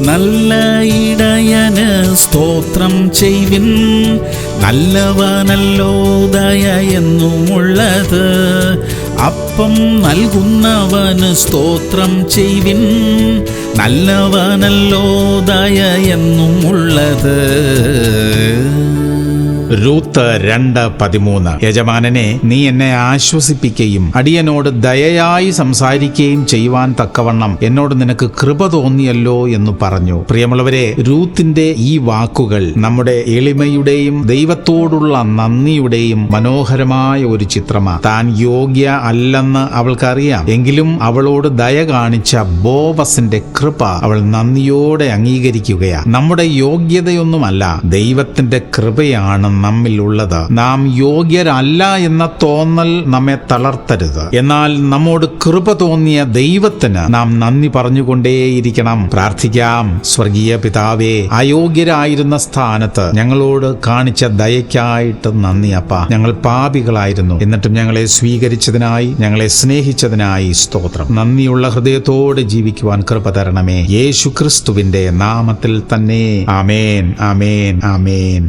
നല്ല ഇടയന് സ്തോത്രം ചെയ്വിൻ, നല്ലവനല്ലോ ദയ എന്നുമുള്ളത്. അപ്പം നൽകുന്നവന് സ്തോത്രം ചെയ്വിൻ, നല്ലവനല്ലോ ദയ എന്നുമുള്ളത്. രൂത്ത് 2:13. യജമാനനെ, നീ എന്നെ ആശ്വസിപ്പിക്കുകയും അടിയനോട് ദയയായി സംസാരിക്കുകയും ചെയ്യുവാൻ തക്കവണ്ണം എന്നോട് നിനക്ക് കൃപ തോന്നിയല്ലോ എന്ന് പറഞ്ഞു. പ്രിയമുള്ളവരെ, രൂത്തിന്റെ ഈ വാക്കുകൾ നമ്മുടെ എളിമയുടെയും ദൈവത്തോടുള്ള നന്ദിയുടെയും മനോഹരമായ ഒരു ചിത്രമാണ്. താൻ യോഗ്യ അല്ലെന്ന് അവൾക്കറിയാം, എങ്കിലും അവളോട് ദയ കാണിച്ച ബോവസിന്റെ കൃപ അവൾ നന്ദിയോടെ അംഗീകരിക്കുകയാണ്. നമ്മുടെ യോഗ്യതയൊന്നുമല്ല, ദൈവത്തിന്റെ കൃപയാണ് നമ്മിലുള്ളത്. നാം യോഗ്യരല്ല എന്ന തോന്നൽ നമ്മെ തളർത്തരുത്. എന്നാൽ നമ്മോട് കൃപ തോന്നിയ ദൈവത്തിന് നാം നന്ദി പറഞ്ഞുകൊണ്ടേയിരിക്കണം. പ്രാർത്ഥിക്കാം. സ്വർഗീയ പിതാവേ, അയോഗ്യരായിരുന്ന സ്ഥാനത്ത് ഞങ്ങളോട് കാണിച്ച ദയയ്ക്കായിട്ട് നന്ദി അപ്പാ. ഞങ്ങൾ പാപികളായിരുന്നു, എന്നിട്ടും ഞങ്ങളെ സ്വീകരിച്ചതിനായി, ഞങ്ങളെ സ്നേഹിച്ചതിനായി സ്തോത്രം. നന്ദിയുള്ള ഹൃദയത്തോടെ ജീവിക്കുവാൻ കൃപ തരണമേ. യേശു ക്രിസ്തുവിന്റെ നാമത്തിൽ തന്നെ. ആമേൻ, ആമേൻ, ആമേൻ.